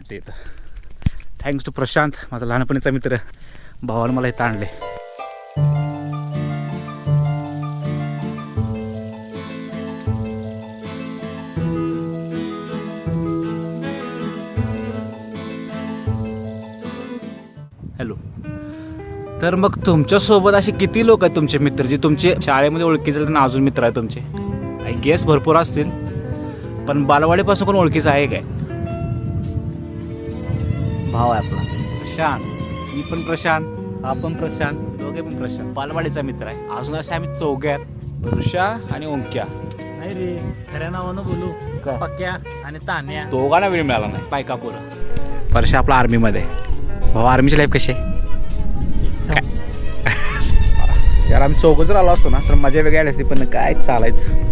वाटते इथं. Thanks to Prashant, माझा लहानपणीचा मित्र. भावानं मला इथं आणले. हॅलो. तर मग तुमच्यासोबत असे किती लोक आहेत तुमचे मित्र जे तुमचे शाळेमध्ये ओळखीचे त्यांना अजून मित्र आहे तुमचे? आय गेस भरपूर असतील, पण बालवाडीपासून कोण ओळखीचं आहे काय? भाव आहे आपला प्रशांत. मी पण प्रशांत, हा पण प्रशांत, दोघे पण प्रशांत. बालवाडीचा मित्र आहे. अजून असे आम्ही चौघे आहेत, ऋषा आणि ओंक्या. नाही रे, खऱ्या नावानं बोलू का? पक्क्या आणि तान्या. दोघांना वेळ मिळाला नाही. बायका पुरं. परशा आपला आर्मीमध्ये. भाऊ आर्मीची लाईफ कशी आहे? यार आम्ही चौघं जर आलो असतो ना तर मजा वेगळी आली असती, पण काय चालायचं.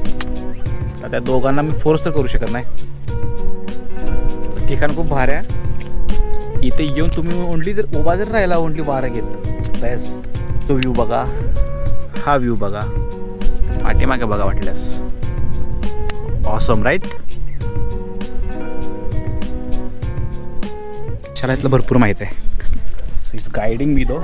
तर त्या दोघांना मी फोर्स तर करू शकत नाही. ठिकाण खूप भारी आहे. इथे येऊन तुम्ही ओनली जर उभा जर राहिला, ओनली वारं घेत बेस्ट. तो व्ह्यू बघा, हा व्ह्यू बघा, पाठीमागे बघा वाटल्यास. Awesome right. शाळेतलं भरपूर माहीत आहे. सो इज गायडिंग मी दो.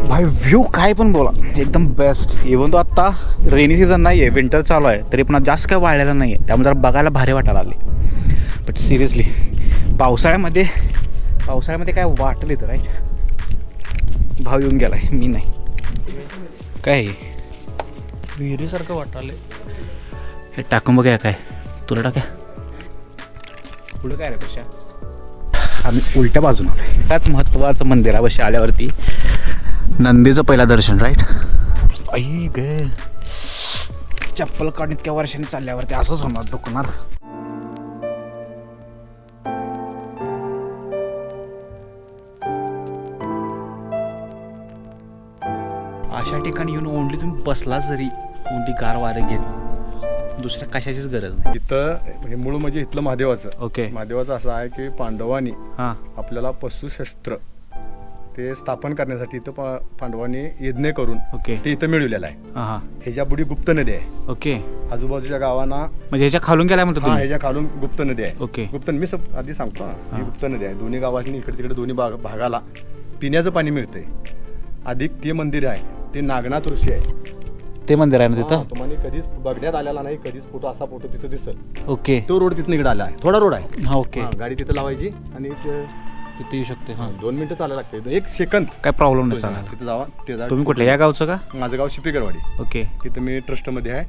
भाई व्ह्यू काय पण बोला, एकदम बेस्ट. इव्हन तो आत्ता रेनी सीझन नाही आहे, विंटर चालू आहे, तरी पण जास्त काय वाढलेला नाही आहे, त्यामुळे जरा बघायला भारी वाटायला लागले. बट सिरियसली पावसाळ्यामध्ये काय वाटलं इथं राईट. भाव येऊन गेलाय, मी नाही. काय विहिरीसारखं वाटाले. हे टाकून बघा काय, तुला टाक्या पुढं काय रे पेक्षा. आम्ही उलट्या बाजून आलोय. त्यात महत्त्वाचं मंदिरापाशी आल्यावरती नंदीचं पहिला दर्शन राईट. आई ग, चप्पल काढून इतक्या वर्षांनी चालल्यावरती असंच होणार, दुखणार. अशा ठिकाणी येऊन ओनली तुम्ही बसला जरी, ओनली गार वारे घेत, दुसऱ्या कशाचीच गरज नाही. इथं हे मूळ म्हणजे इथलं महादेवाचं. ओके. महादेवाचं असं आहे की पांडवांनी हां आपल्याला पशुशस्त्र ते स्थापन करण्यासाठी इथं पांडवांनी यज्ञ करून ओके ते इथं मिळवलेलं आहे. हां हां ह्याच्या बुडी गुप्त नदी आहे. ओके. आजूबाजूच्या गावांना म्हणजे ह्याच्या खालून गेलाय म्हणतो हा तुम्ही? ह्याच्या खालून गुप्त नदी आहे. ओके. गुप्त मी आधी सांगतो ना, ही गुप्त नदी आहे. दोन्ही गावांनी इकडे तिकडे दोन्ही भागाला पिण्याचं पाणी मिळतंय. अधिक ते मंदिर आहे, ते नागनाथ ऋषी आहे. ते मंदिर आहे ना तिथं? तुम्हाला कधीच बघण्यात आलेला नाही, कधीच फोटो असा फोटो तिथं दिसेल. ओके. तो रोड तिथनं इकडे आला आहे, थोडा रोड आहे. हा ओके. गाडी तिथं लावायची आणि तिथे येऊ शकते. हां 2 मिनिटं चालायला लागते, 1 सेकंद. काय प्रॉब्लेम नाही चालणार. तिथं जावा. ते तुम्ही कुठल्या या गावचं का? माझं गाव शिपेकरवाडी. ओके. तिथं मी ट्रस्टमध्ये आहे.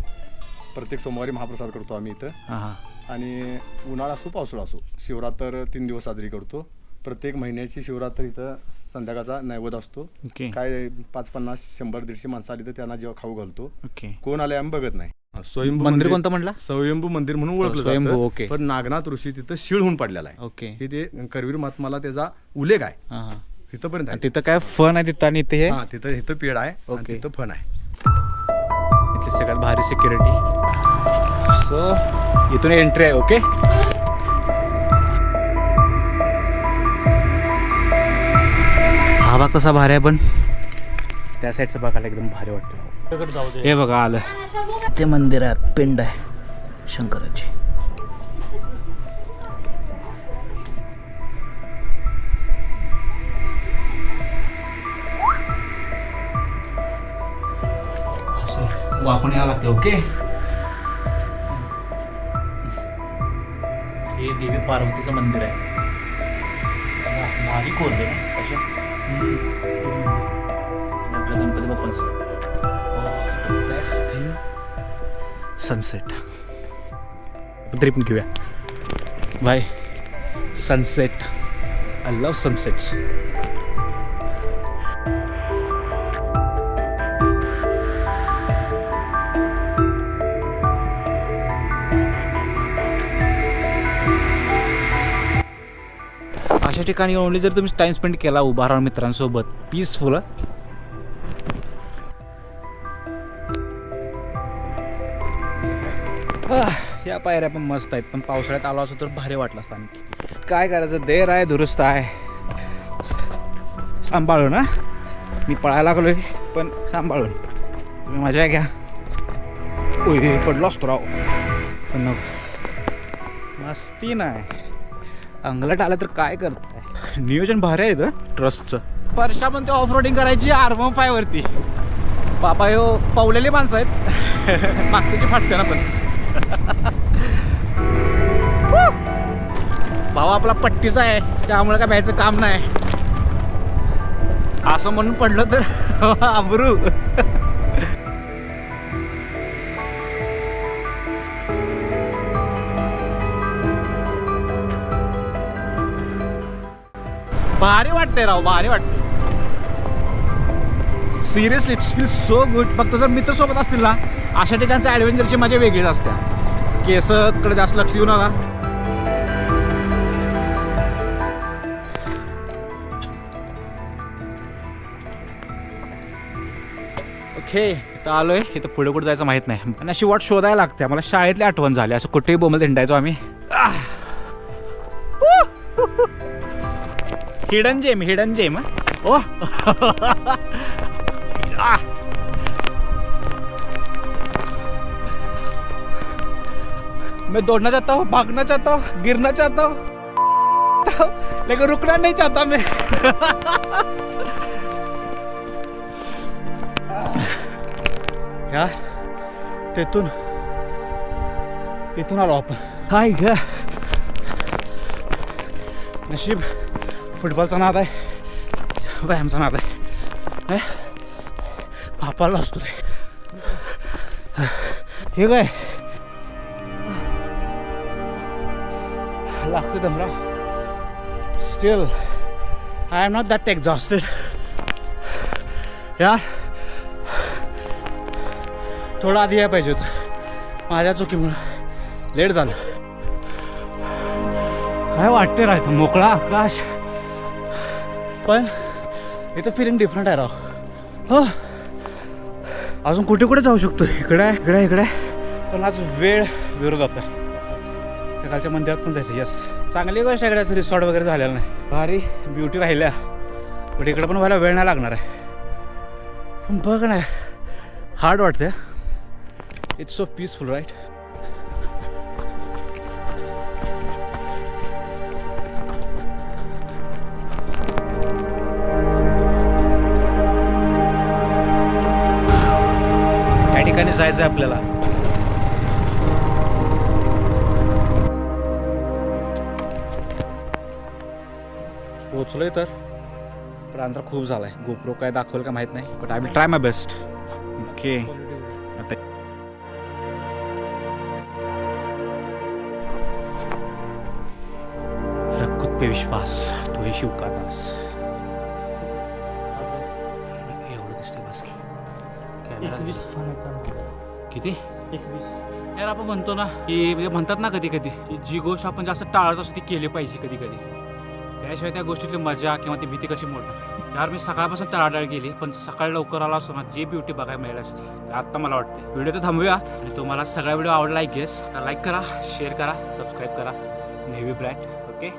प्रत्येक सोमवारी महाप्रसाद करतो आम्ही इथं. हां हां. आणि उन्हाळा असो पावसाळा असो, शिवरात्र 3 दिवस साजरी करतो. प्रत्येक महिन्याची शिवरात्र इथं संध्याकाळचा नैवेद्य असतो. ओके. काय 5, 50, 100, 150 माणसं आली तर त्यांना जेव्हा खाऊ घालतो. ओके. कोण आले आम्ही बघत नाही. स्वयंभू मंदिर कोणतं म्हटलं? स्वयंभू मंदिर म्हणून ओळखलं स्वयंभू, जातं. ओके. पण नागनाथ ऋषी तिथं शीळ होऊन पडलेला आहे. ओके. हे ते करवीर महात्माला त्याचा उल्लेख आहे. हां हां. तिथंपर्यंत आहे. तिथं काय फन आहे तिथं, आणि इथे हे हा तिथं पेड आहे. ओके. तिथं फन आहे. इथली सगळ्यात भारी सिक्युरिटी. सो इथून एंट्री आहे. ओके. हा भाग तसा भारी आहे, पण त्या साईडचं बघायला एकदम भारी वाटतं. जाऊ दे. हे बघा आलं ते मंदिर आहे, पिंड आहे शंकराची. असं वाकून यावं लागते. ओके. हे देवी पार्वतीचं मंदिर आहे. भारी कोरले ना कशा. आपल्या गणपती बाप्पाचं बेस्ट थिंग सनसेट. तरी पण घेऊया bye. Sunset, I love sunsets. अशा ठिकाणी ओनली जर तुम्ही टाइम स्पेंड केला उभा राहून मित्रांसोबत, पीसफुल. या पायऱ्या पण मस्त आहेत, पण पावसाळ्यात आलो असं तर भारी वाटलं असतं. आणखी काय करायचं, देर आहे दुरुस्त आहे. सांभाळून ना, मी पळायला लागलोय पण सांभाळून. तुम्ही मजा घ्या. ओय पडलो असतो राव पण मस्ती नाही. अंगलट आलं तर काय करताय. नियोजन भारी आहे इथं ट्रस्टचं. परशा पण ते ऑफ रोडिंग करायची R15 वरती. बाबा यो पावलेली माणसं आहेत. मागच्याची फाटते ना पण. भावा आपला पट्टीचा आहे त्यामुळे काय भ्यायचं काम नाही. असं म्हणून पडलं तर आबरू. भारी वाटतंय राव भारी वाटतंय. Seriously it's feel so good. फक्त जर मित्र सोबत असतील ना अशा ठिकाणच्या ॲडव्हेंचरची मजा वेगळीच असते. केसकडे जास्त लक्ष देऊ नका. ओके इथं आलोय. इथं पुढे कुठे जायचं माहित नाही आणि अशी वाट शोधायला लागते. मला शाळेतली आठवण झाली. असं कुठेही बोंबल हिंडायचो आम्ही. हिडन जेम ओ. मैं दौड़ना चाहता हूँ, भागना चाहता हूँ, गिरना चाहता हूँ, लेकिन रुकना नहीं चाहता मैं. यार तिथून आलो आपण. काय ग नशीब फुटबॉलचा नाद आहे, व्यायामचा नाद आहे. पापाला असतो रे. हे काय लागतो दमला. Still I am not that exhausted. यार थोडं आधी यायला पाहिजे होतं. माझ्या चुकीमुळं लेट झालं. काय वाटते राहतं मोकळा आकाश पण इथं फिलिंग डिफरंट आहे राव. हो अजून कुठे कुठे जाऊ शकतो. इकडे पण आज वेळ विरोधात आहे. त्या कालच्या मंदिरात पण जायचं. यस चांगली गोष्ट आहे. इकडे रिसॉर्ट वगैरे झालेला नाही. भारी ब्युटी राहिल्या पण इकडे पण व्हायला वेळ नाही लागणार आहे. पण बघ ना हार्ड वाटते. It's so peaceful right. या ठिकाणी जायचं आहे आपल्याला. पोचलोय तर पण अंतर खूप झालाय. गोप्रो काय दाखवलं का माहित नाही but I will try my best. Okay रख खुद पे विश्वास तो ही शिव का दास. एवढं दिसतंय बस की. किती 21. यार आपण म्हणतो ना की म्हणजे म्हणतात ना कधी कधी की जी गोष्ट आपण जास्त टाळत असतो ती केली पाहिजे कधी कधी. त्याशिवाय त्या गोष्टीतली मजा किंवा ती भीती कशी मोडणार. यार मी सकाळपासून टाळाटाळ केली पण सकाळी लवकर आला असतो ना जी ब्युटी बघायला मिळाली असती. आत्ता मला वाटते व्हिडिओ तर थांबूयात. आणि तुम्हाला सगळा व्हिडिओ आवडला गेस तर लाईक करा, शेअर करा, सबस्क्राईब करा. Navy brand. ओके.